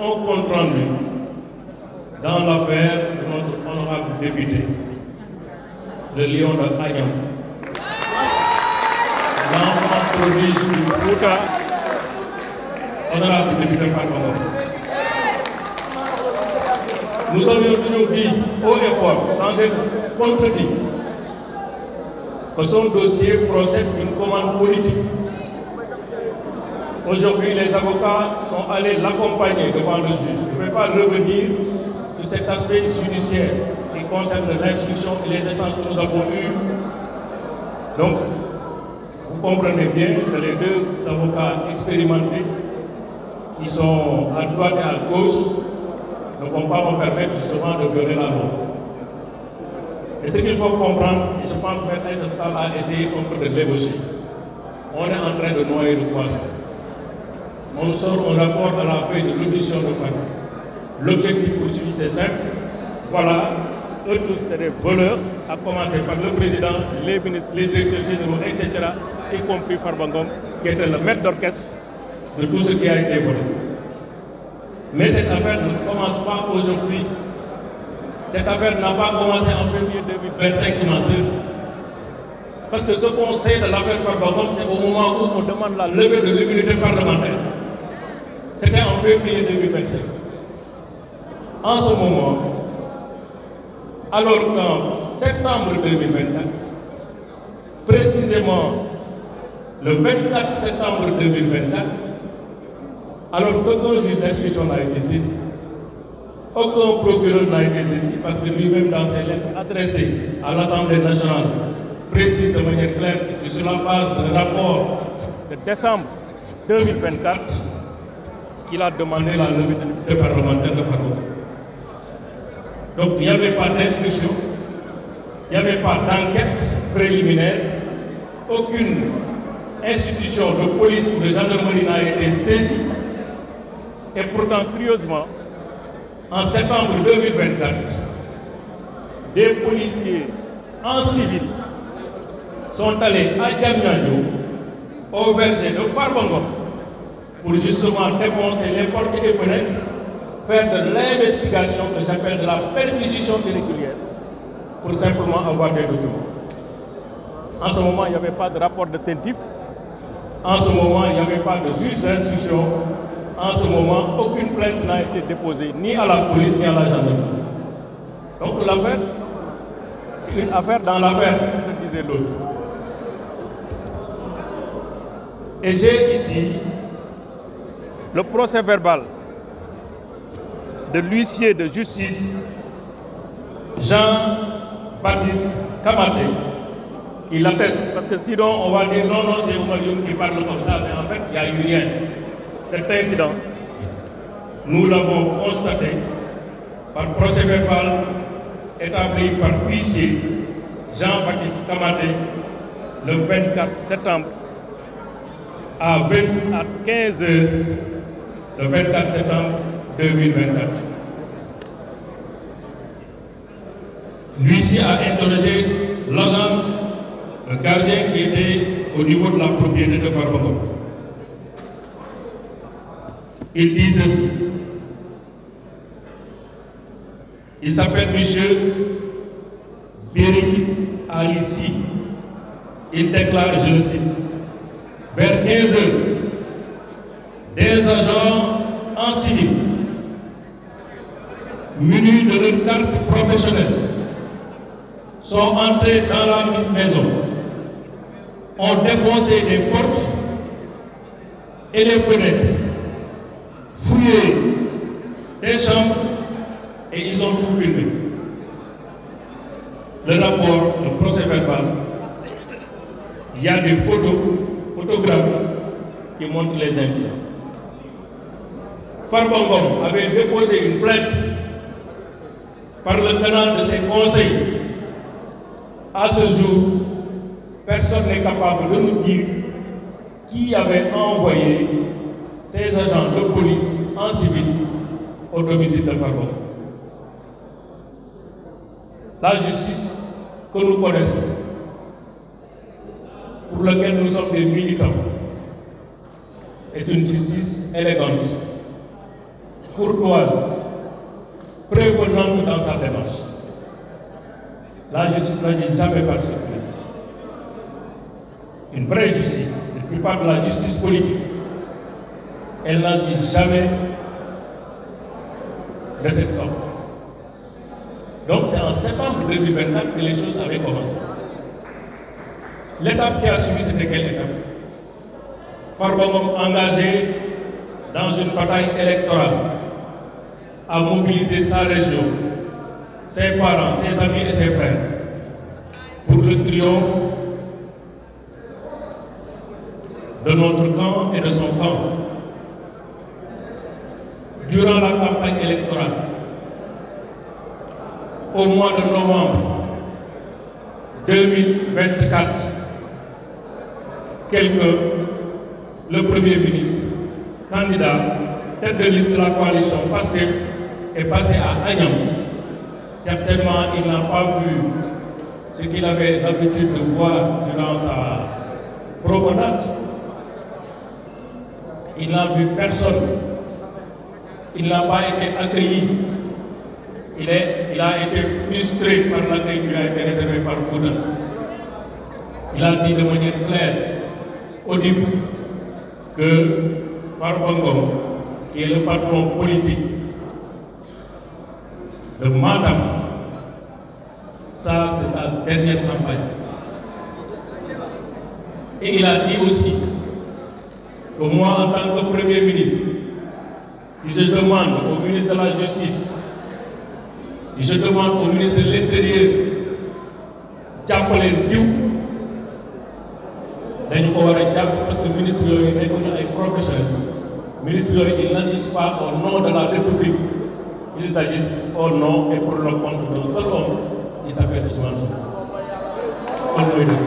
un compte rendu dans l'affaire de notre honorable député, le lion de Agnam, l'enfant prodige du Fouta, honorable député Farba Ngom. Nous avions toujours dit haut et fort, sans être contredit, que son dossier procède d'une commande politique. Aujourd'hui, les avocats sont allés l'accompagner devant le juge. Je ne vais pas revenir sur cet aspect judiciaire qui concerne l'instruction et les échanges que nous avons eus. Donc, vous comprenez bien que les deux avocats expérimentés qui sont à droite et à gauche ne vont pas me permettre justement de violer la loi. Et ce qu'il faut comprendre, et je pense que M. Tal a essayé un peu de l'ébaucher, on est en train de noyer le poisson. On sort un rapport à la fin de l'audition de Fatih. L'objectif poursuivi, c'est simple. Voilà, eux tous, c'est des voleurs, à commencer par le président, les ministres, les directeurs généraux, etc., y compris Farba Ngom, qui était le maître d'orchestre de tout ce qui a été volé. Mais cette affaire ne commence pas aujourd'hui. Cette affaire n'a pas commencé en février 2025 qui m'en sert. Parce que ce qu'on sait de l'affaire Farba Ngom, c'est au moment où on demande la levée de l'immunité parlementaire. C'était en février 2025. En ce moment, alors qu'en septembre 2024, précisément le 24 septembre 2024, alors qu'aucun juge d'instruction n'a été saisi, aucun procureur n'a été saisi, parce que lui-même dans ses lettres adressées à l'Assemblée nationale précise de manière claire que c'est sur la base d'un rapport de décembre 2024 qu'il a demandé la levée de l'immunité parlementaire de Farba. Donc il n'y avait pas d'instruction, il n'y avait pas d'enquête préliminaire, aucune institution de police ou de gendarmerie n'a été saisie. Et pourtant, curieusement, en septembre 2024, des policiers en civil sont allés à Diamniadio, au verger de Farba Ngom, pour justement défoncer les portes et fenêtres, faire de l'investigation que j'appelle de la perquisition irrégulière, pour simplement avoir des documents. En ce moment, il n'y avait pas de rapport de CENTIF. En ce moment, il n'y avait pas de juge d'instruction. En ce moment, aucune plainte n'a été déposée ni à la police ni à la gendarmerie. Donc l'affaire, c'est une affaire dans l'affaire, comme disait l'autre. Et j'ai ici le procès verbal de l'huissier de justice Jean-Baptiste Kamaté qui l'atteste. Parce que sinon, on va dire non, c'est Oumar Youm qui parle comme ça, mais en fait, il n'y a eu rien. Cet incident, nous l'avons constaté par procès verbal établi par l'huissier Jean-Baptiste Kamaté le 24 septembre à 15 h le 24 septembre 2024. L'huissier a interrogé l'agent, le gardien qui était au niveau de la propriété de Farba Ngom. Il dit ceci. Il s'appelle M. Beri Alissi. Il déclare, je le cite, vers 15 h, des agents en civil, munis de leur carte professionnelle, sont entrés dans la maison, ont défoncé des portes et des fenêtres, fouillé des chambres et ils ont tout filmé. Le rapport, le procès verbal, il y a des photographies qui montrent les incidents. Farba Ngom avait déposé une plainte par le canal de ses conseils. À ce jour, personne n'est capable de nous dire qui avait envoyé ces agents de police en civil au domicile de Farba. La justice que nous connaissons, pour laquelle nous sommes des militants, est une justice élégante, courtoise, prévenante dans sa démarche. La justice n'agit jamais par surprise. Une vraie justice, je ne parle pas de la justice politique, elle n'agit jamais de cette sorte. Donc c'est en septembre 2024 que les choses avaient commencé. L'étape qui a suivi, c'était quelle étape? Farba Ngom engagé dans une bataille électorale à mobiliser sa région, ses parents, ses amis et ses frères pour le triomphe de notre camp et de son camp. Durant la campagne électorale, au mois de novembre 2024, le Premier ministre, candidat, tête de liste de la coalition PASTEF, est passé à Agnam. Certainement, il n'a pas vu ce qu'il avait l'habitude de voir durant sa promenade. Il n'a vu personne. Il n'a pas été accueilli. Il a été frustré par l'accueil qui a été réservé par Fouta. Il a dit de manière claire, audible, que Farba Ngom, qui est le patron politique de Matam, ça c'est la dernière campagne. Et il a dit aussi que moi, en tant que Premier ministre, si je demande au ministre de la Justice, si je demande au ministre de l'Intérieur jàppale diw dañu ko war a jàpp parce que ministre yooyu nekkuñu ay professionnels. Ministre yooyu ils n'agissent pas au nom de la République, ils agissent au nom et pour le compte d'un seul homme qui s'appelle Ousmane Sonko. kon mooy dëgg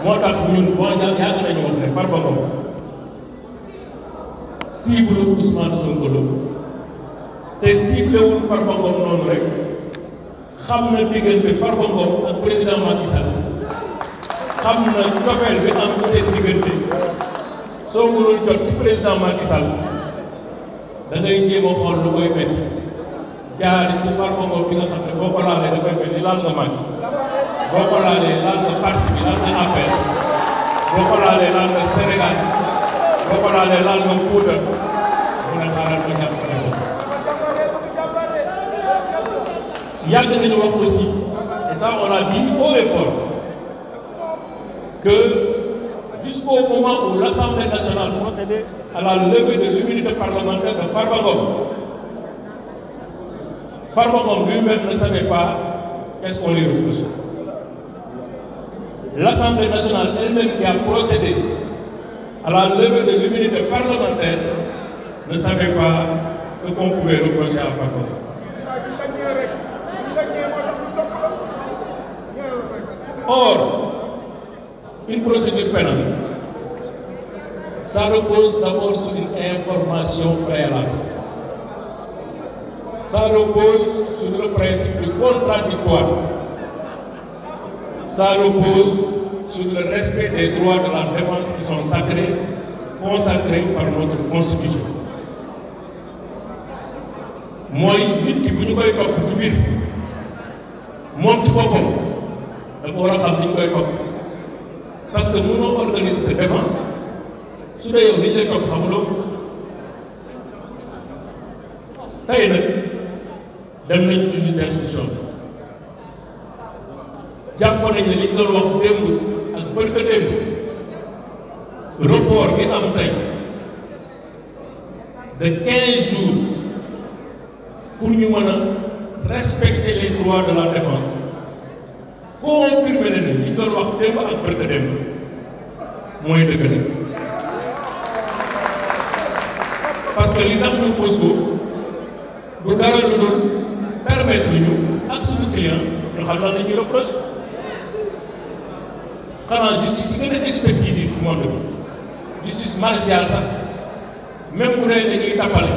moo tax ñun boo yàgg nañu wax ne Farba Ngom cible Ousmane Sonko la te cible wul Farba Ngom noonu rek xam na diggante Farba Ngom ak président Macky Sall xam na cofeel bi am seen diggante soo mënul jot ci président Macky Sall da ngay jéem a xool lu koy métti jaar ci Farba Ngom bi nga xam ne boo ko laalee dafay mel ni laal nga Macky boo ko laalee laal nga parti bi laal nga APR boo ko laalee laal nga Sénégal boo ko laalee laal nga Fouta mu ne xaaral ma jàpp ne ko yàgg nañu wax aussi et ça on a dit haut et fort que jusqu'au moment où l'Assemblée nationale procédait à la levée de l'immunité parlementaire de Farba Ngom, Farba Ngom lui-même ne savait pas qu'est-ce qu'on lui reproche. L'Assemblée nationale elle-même qui a procédé à la levée de l'immunité parlementaire ne savait pas ce qu'on pouvait reprocher à Farba Ngom. Or, une procédure pénale, ça repose d'abord sur une information préalable. Ça repose sur le principe du contradictoire. Ça repose sur le respect des droits de la défense qui sont sacrés, consacrés par notre Constitution. mooy nit ki bu ñu koy topp ci biir moom ci boppam dafa war a xam ni ñu koy topp parce que mënoo organiser sa défense su dee yow li ñu lay topp xamuloo tey nag dem nañ ci juge d'instruction jàpp nañ ne li ñu doon wax démb ak bërka démb report bi am tey de 15 jours pour ñu mën a respecter les droits de la défense confirmer na ne li ñu doon wax démb ak bërka démb mooy dëgg la parce que li tax ñu pose ko du dara lu dul permettre ñu ak suñu client ñu xam lan la ñuy reproché xanaa justice yi gën a expertise yi ci monde bi justice martiale sax même bu dee dañuy tappale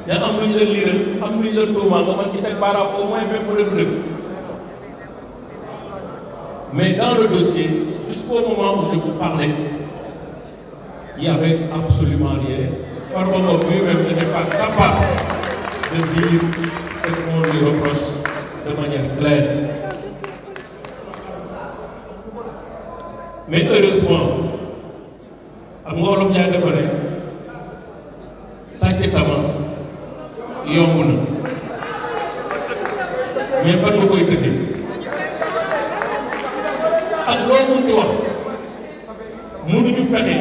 yaa am lu ñu la liiral am lu ñu la tuumaal nga mën ci teg baaraam au moins même bu dee du dëgg mais dans le dossier jusqu'au moment où je vous parlais il y avait absolument rien Farba Ngom lui-même n'était pas capable de dire ce qu'on lui reproche de manière claire. Mais heureusement, am nga Wolof Njaay dafa ne sàcc tama yomb na mais fan nga koy tëddee ak loo mun di wax mënuñu fexe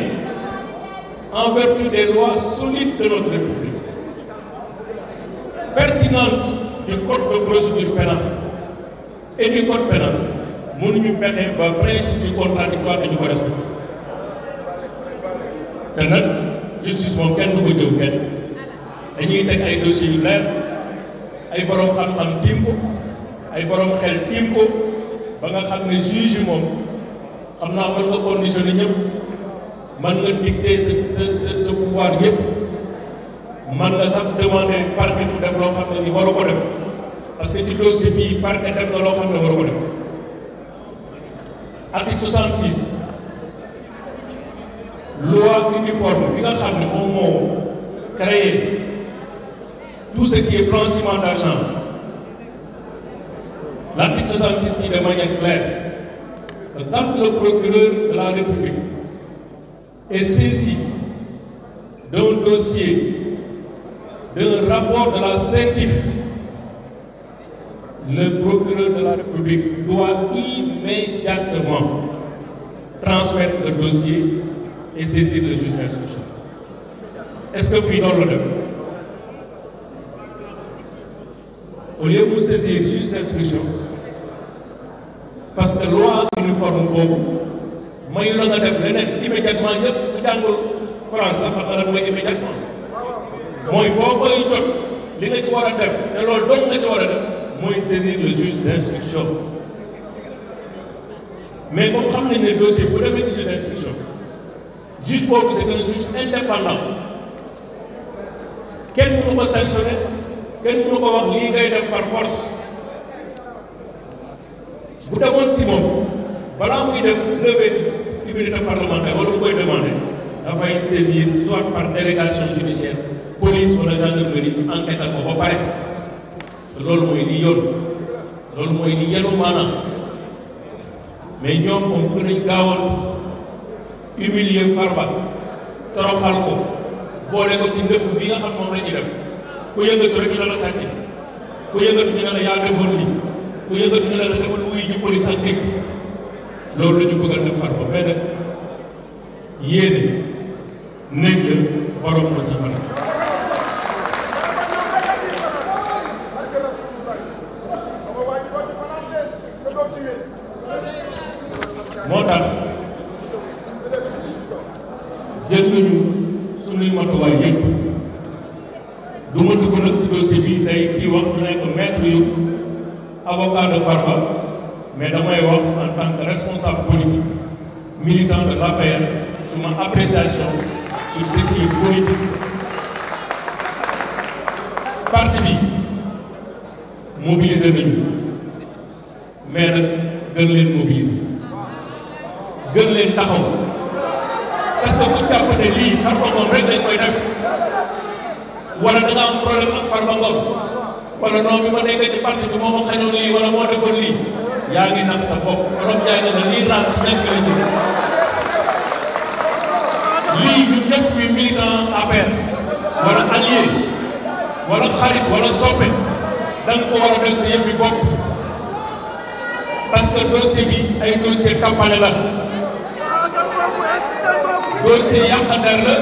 en vertu des lois solides de notre République pertinentes du code de procédure pénale et du code pénal mënuñu fexe ba principe du contradictoire dañu ko respecté te nag justice moom kenn du ko jëw kenn dañuy teg ay dossiers yu leer ay borom xam-xam tiim ko ay borom xel tiim ko ba nga xam ne juge yi moom xam naa mën nga conditionné ñëpp mën nga dicter sa pouvoir yëpp mën nga sax demander parquet mu def loo xam ne ni waru ko def parce que ci dossier bii parquet def na loo xam ne waru ko def. Article 66 loi uniforme bi nga xam ne moom moo créé tout ce qui est blanchiment d'argent. L'article 66 dit de manière claire que quand le procureur de la République est saisi d'un dossier, d'un rapport de la CENTIF, le procureur de la République doit immédiatement transmettre le dossier et saisir le juge d'instruction. Est-ce que puis dans le def au lieu de saisir le juge d'instruction parce que loi uniforme boobu mayu la nga def leneen immédiatement ñëpp ku jàngul France sax xam nga mooy immédiatement mooy boo koy jot li nga ci war a def te loolu doog nga ci war a def mooy saisir le juge d'instruction mais comme xam nañ ne dossier bu demee ci juge d'instruction juge boobu c'est un juge indépendant kenn mënu ko sanctionner kenn mënu ko wax lii ngay def par force bu demoon si moom balaa muy def levée d'immunité parlementaire wala bu koy demander dafay saisir soit par délégation judiciaire police wala gendarmerie enquête ko ba pare loolu mooy li yoon loolu mooy li yenu maanaam mais ñoom moom bëgg nañ gaawal humilier Farba toroxal ko boole ko ci ndëpp bi nga xam moom la ñuy def ku yëngatu rek ñu ne la sàcc ku yëngatu ñu ne la yaa defoon lii ku yëngatu ñu ne la defoon wuy ji police ak dëkk loolu la ñu bëgg a def Farba mais nag yéene nañ la borom na sa fan. moo tax jël nañu suñuy matuwaay yëpp du ma dugg nag si dossier bi tey kii wax ñu nekk maître yu avocat de Farba mais damay wax en tant que responsable politique militant de l'APR suma appréciation sur ce qui est politique parti bi mobiliser nañu mais nag gën leen mobiliser gën leen taxaw parce que bu jàpp ne lii Farba Ngom rek lañ koy def wala da nga am problème ak Farba Ngom wala non bi ma nekkee ci parti bi moo ma xañoon lii wala moo defoon lii yaa ngi nax sa bopp borom yaa ngi ne lii raam ci nekk la jëm lii ñu ñëpp ñu militant APR wala allié wala xarit wala soppe da nga ko war a def sa yëf bi bopp parce que dossier bi ay dossier tampale la dossier yàq der la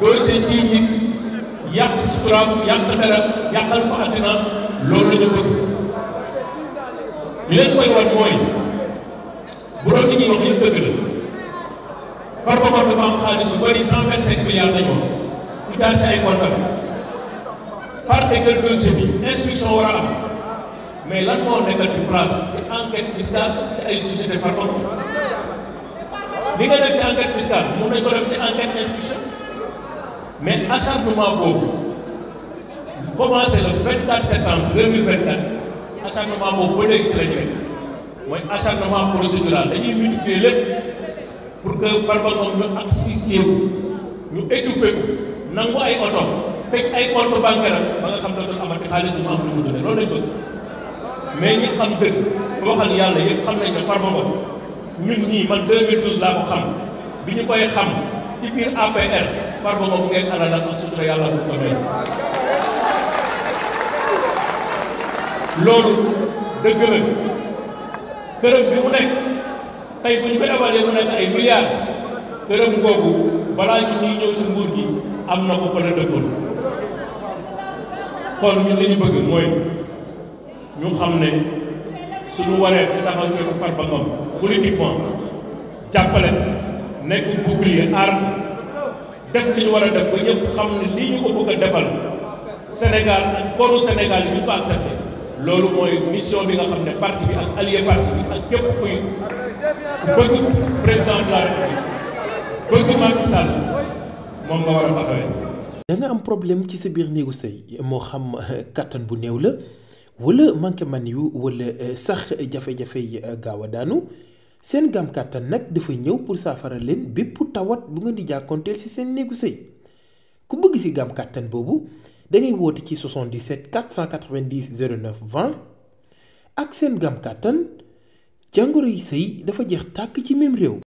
dossier ji nit yàq suturaam yàq dara yàqal ko àddina loolu la ñu bëgg li leen koy wan mooy bu doon li ñuy wax yëpp dëgg la Farba Ngom dafa am xaalis yu bëri 125 milliards lañu wax ñu jaar ci ay comptes parce que dossier bi instruction war a am mais lan moo nekkal ci place ci enquête fiscale ci ay société Farba Ngom li nga def ci enquête fiscale mun nañ ko def ci enquête instruction mais acharnement boobu commencé le 24 septembre 2024 acharnement boobu ba léegi ci la ñu rek mooy acharnement procédural dañuy multiplier lépp pour que Farba Ngom ñu asphyxier wu ñu étouffer ko nangu ay oto teg ay compte bancaire ba nga xam ne dootul amati xaalis du mu am lu mu dundee loolu lañ bëgg mais ñi xam dëgg waxal yàlla yëpp xam nañ ne Farba Ngom ñun ñii man 2012 laa ko xam bi ñu koy xam ci biir APR Farba Ngom mu ngeeg alal ak sutura yàlla bu ko may loolu dëgg la këram bi mu nekk tey bu ñu ko évalué mu nekk ay milliards këram googu balaa ñu ñuy ñëw ci nguur gi am na ko fa la dëkkoon kon ñun li ñu bëgg mooy ñu xam ne suñu waree ci taxaw ci Farba Ngom politiquement jàppale nekk bouclier arme def li ñu war a def ba ñëpp xam ne lii ñu ko bëgg a defal Sénégal ak boru Sénégal yi ñu ko accepté loolu mooy mission bi nga xam ne parti bi ak allié parti bi ak képp kuy bëgg président de la République bëgg Macky Sall moom nga war a taxawee. da nga am problème ci sa biir néegu sëy moo xam kattan bu néew la wala manqué man yu wala sax jafe-jafe yi gaaw a daanu seen gaam kattan nag dafa ñëw pour saafara leen bépp tawat bu nga di jàkkoonteel ci seen néegu sëy ku bëgg ci gaam kattan boobu da ngay woote ci 77 490 09 20 ak seen gaam kattan jàngoro yi sëy dafa jeex tàkk ci même réew.